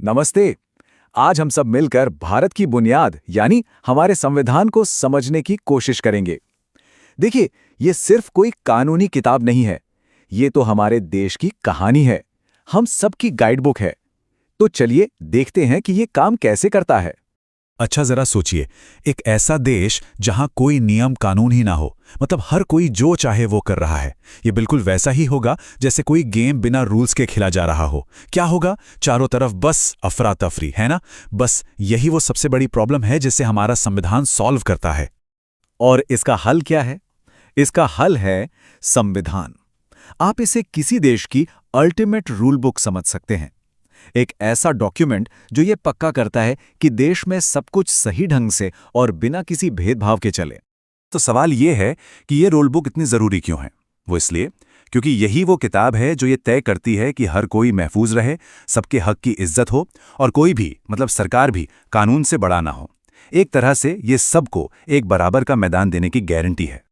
नमस्ते। आज हम सब मिलकर भारत की बुनियाद यानी हमारे संविधान को समझने की कोशिश करेंगे। देखिए, ये सिर्फ कोई कानूनी किताब नहीं है। ये तो हमारे देश की कहानी है। हम सबकी गाइडबुक है। तो चलिए देखते हैं कि ये काम कैसे करता है। अच्छा जरा सोचिए, एक ऐसा देश जहां कोई नियम कानून ही ना हो, मतलब हर कोई जो चाहे वो कर रहा है। ये बिल्कुल वैसा ही होगा जैसे कोई गेम बिना रूल्स के खेला जा रहा हो। क्या होगा? चारों तरफ बस अफरा तफरी, है ना? बस यही वो सबसे बड़ी प्रॉब्लम है जिसे हमारा संविधान सॉल्व करता है। और इसका हल क्या है? इसका हल है संविधान। आप इसे किसी देश की अल्टीमेट रूल बुक समझ सकते हैं। एक ऐसा डॉक्यूमेंट जो ये पक्का करता है कि देश में सब कुछ सही ढंग से और बिना किसी भेदभाव के चले। तो सवाल ये है कि ये रूल बुक इतनी ज़रूरी क्यों है? वो इसलिए क्योंकि यही वो किताब है जो ये तय करती है कि हर कोई महफूज रहे, सबके हक की इज्जत हो और कोई भी, मतलब सरकार भी, कानून से बड़ा ना हो। एक तरह से ये सबको एक बराबर का मैदान देने की गारंटी है।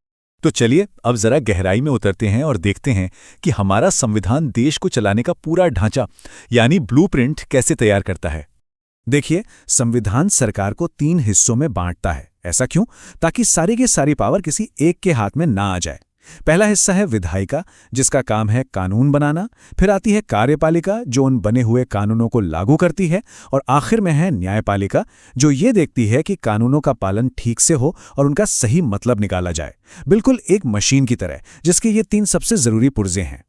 तो चलिए अब जरा गहराई में उतरते हैं और देखते हैं कि हमारा संविधान देश को चलाने का पूरा ढांचा यानी ब्लूप्रिंट कैसे तैयार करता है। देखिए, संविधान सरकार को 3 हिस्सों में बांटता है। ऐसा क्यों? ताकि सारी की सारी पावर किसी एक के हाथ में ना आ जाए। पहला हिस्सा है विधायिका, जिसका काम है कानून बनाना। फिर आती है कार्यपालिका, जो उन बने हुए कानूनों को लागू करती है। और आखिर में है न्यायपालिका, जो ये देखती है कि कानूनों का पालन ठीक से हो और उनका सही मतलब निकाला जाए। बिल्कुल एक मशीन की तरह, जिसके ये 3 सबसे जरूरी पुर्जे हैं।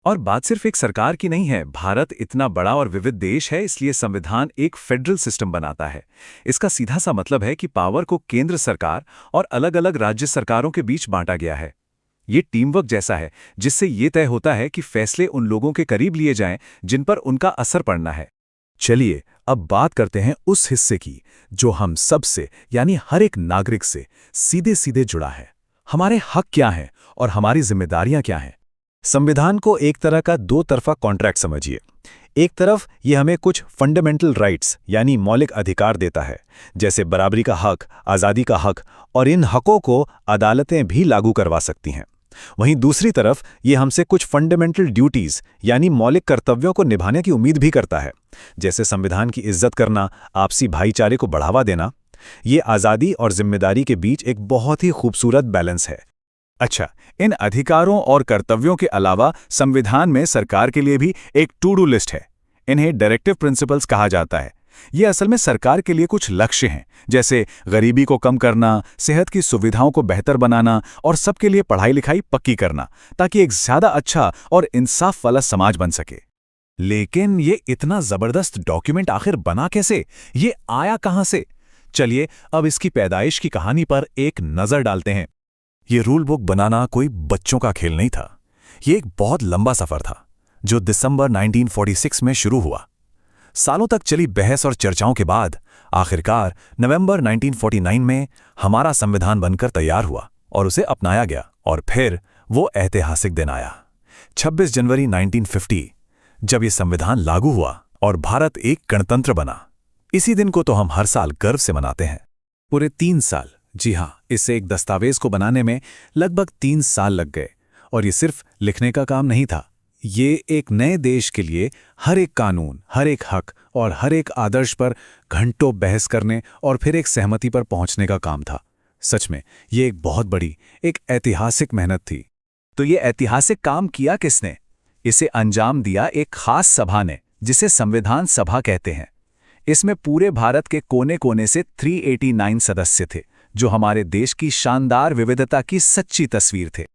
और बात सिर्फ एक सरकार की नहीं है। भारत इतना बड़ा और विविध देश है, इसलिए संविधान एक फेडरल सिस्टम बनाता है। इसका सीधा सा मतलब है कि पावर को केंद्र सरकार और अलग-अलग राज्य सरकारों के बीच बांटा गया है। ये टीम वर्क जैसा है, जिससे ये तय होता है कि फैसले उन लोगों के करीब लिए जाएं जिन पर उनका असर पड़ना है। चलिए अब बात करते हैं उस हिस्से की जो हम सब से यानी हर एक नागरिक से सीधे सीधे जुड़ा है। हमारे हक क्या हैं और हमारी जिम्मेदारियां क्या हैं? संविधान को एक तरह का 2 तरफा कॉन्ट्रैक्ट समझिए। एक तरफ ये हमें कुछ फंडामेंटल राइट्स यानी मौलिक अधिकार देता है, जैसे बराबरी का हक, आज़ादी का हक, और इन हकों को अदालतें भी लागू करवा सकती हैं। वहीं दूसरी तरफ ये हमसे कुछ फंडामेंटल ड्यूटीज यानी मौलिक कर्तव्यों को निभाने की उम्मीद भी करता है, जैसे संविधान की इज्जत करना, आपसी भाईचारे को बढ़ावा देना। ये आज़ादी और जिम्मेदारी के बीच एक बहुत ही खूबसूरत बैलेंस है। अच्छा, इन अधिकारों और कर्तव्यों के अलावा संविधान में सरकार के लिए भी एक टू डू लिस्ट है। इन्हें डायरेक्टिव प्रिंसिपल्स कहा जाता है। ये असल में सरकार के लिए कुछ लक्ष्य हैं, जैसे गरीबी को कम करना, सेहत की सुविधाओं को बेहतर बनाना और सबके लिए पढ़ाई लिखाई पक्की करना, ताकि एक ज्यादा अच्छा और इंसाफ वाला समाज बन सके। लेकिन ये इतना जबरदस्त डॉक्यूमेंट आखिर बना कैसे? ये आया कहां से? चलिए अब इसकी पैदाइश की कहानी पर एक नजर डालते हैं। ये रूल बुक बनाना कोई बच्चों का खेल नहीं था। ये एक बहुत लंबा सफर था, जो दिसंबर 1946 में शुरू हुआ। सालों तक चली बहस और चर्चाओं के बाद आखिरकार नवंबर 1949 में हमारा संविधान बनकर तैयार हुआ और उसे अपनाया गया। और फिर वो ऐतिहासिक दिन आया, 26 जनवरी 1950, जब ये संविधान लागू हुआ और भारत एक गणतंत्र बना। इसी दिन को तो हम हर साल गर्व से मनाते हैं। पूरे 3 साल, जी हाँ, इसे एक दस्तावेज को बनाने में लगभग 3 साल लग गए। और ये सिर्फ लिखने का काम नहीं था। ये एक नए देश के लिए हर एक कानून, हर एक हक और हर एक आदर्श पर घंटों बहस करने और फिर एक सहमति पर पहुंचने का काम था। सच में ये एक बहुत बड़ी, एक ऐतिहासिक मेहनत थी। तो ये ऐतिहासिक काम किया किसने? इसे अंजाम दिया एक खास सभा ने, जिसे संविधान सभा कहते हैं। इसमें पूरे भारत के कोने कोने से 389 सदस्य थे, जो हमारे देश की शानदार विविधता की सच्ची तस्वीर थे।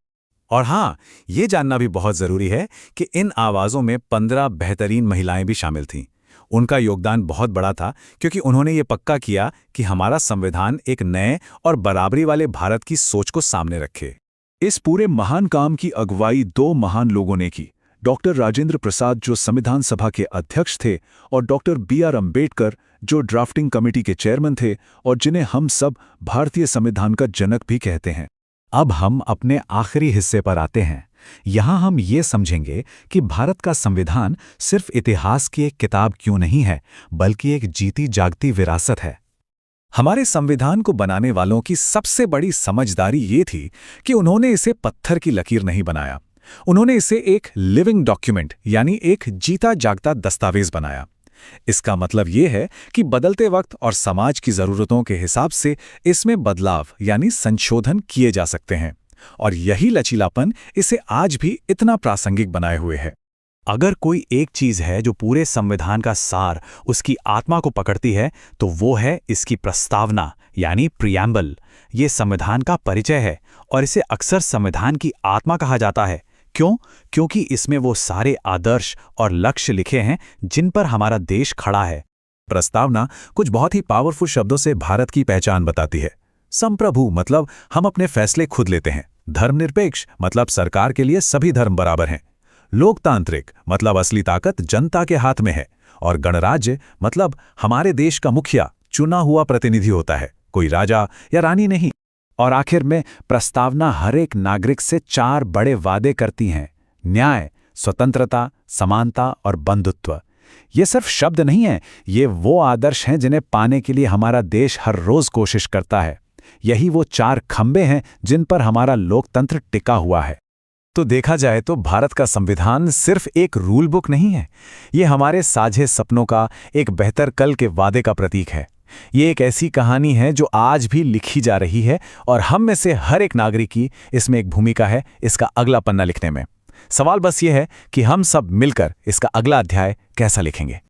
और हाँ, ये जानना भी बहुत जरूरी है कि इन आवाज़ों में 15 बेहतरीन महिलाएं भी शामिल थीं। उनका योगदान बहुत बड़ा था, क्योंकि उन्होंने ये पक्का किया कि हमारा संविधान एक नए और बराबरी वाले भारत की सोच को सामने रखे। इस पूरे महान काम की अगुवाई 2 महान लोगों ने की। डॉक्टर राजेंद्र प्रसाद, जो संविधान सभा के अध्यक्ष थे, और डॉक्टर B.R. अम्बेडकर, जो ड्राफ्टिंग कमेटी के चेयरमैन थे और जिन्हें हम सब भारतीय संविधान का जनक भी कहते हैं। अब हम अपने आखिरी हिस्से पर आते हैं। यहाँ हम ये समझेंगे कि भारत का संविधान सिर्फ इतिहास की एक किताब क्यों नहीं है, बल्कि एक जीती जागती विरासत है। हमारे संविधान को बनाने वालों की सबसे बड़ी समझदारी ये थी कि उन्होंने इसे पत्थर की लकीर नहीं बनाया। उन्होंने इसे एक लिविंग डॉक्यूमेंट यानी एक जीता जागता दस्तावेज बनाया। इसका मतलब ये है कि बदलते वक्त और समाज की ज़रूरतों के हिसाब से इसमें बदलाव यानी संशोधन किए जा सकते हैं, और यही लचीलापन इसे आज भी इतना प्रासंगिक बनाए हुए है। अगर कोई एक चीज है जो पूरे संविधान का सार, उसकी आत्मा को पकड़ती है, तो वो है इसकी प्रस्तावना यानी प्रियम्बल। ये संविधान का परिचय है और इसे अक्सर संविधान की आत्मा कहा जाता है। क्यों? क्योंकि इसमें वो सारे आदर्श और लक्ष्य लिखे हैं जिन पर हमारा देश खड़ा है। प्रस्तावना कुछ बहुत ही पावरफुल शब्दों से भारत की पहचान बताती है। संप्रभु मतलब हम अपने फैसले खुद लेते हैं। धर्मनिरपेक्ष मतलब सरकार के लिए सभी धर्म बराबर हैं। लोकतांत्रिक मतलब असली ताकत जनता के हाथ में है। और गणराज्य मतलब हमारे देश का मुखिया चुना हुआ प्रतिनिधि होता है, कोई राजा या रानी नहीं। और आखिर में प्रस्तावना हर एक नागरिक से 4 बड़े वादे करती हैं: न्याय, स्वतंत्रता, समानता और बंधुत्व। ये सिर्फ शब्द नहीं हैं, ये वो आदर्श हैं जिन्हें पाने के लिए हमारा देश हर रोज कोशिश करता है। यही वो 4 खंबे हैं जिन पर हमारा लोकतंत्र टिका हुआ है। तो देखा जाए तो भारत का संविधान सिर्फ एक रूल बुक नहीं है, ये हमारे साझे सपनों का, एक बेहतर कल के वादे का प्रतीक है। ये एक ऐसी कहानी है जो आज भी लिखी जा रही है, और हम में से हर एक नागरिक की इसमें एक भूमिका है इसका अगला पन्ना लिखने में। सवाल बस ये है कि हम सब मिलकर इसका अगला अध्याय कैसा लिखेंगे।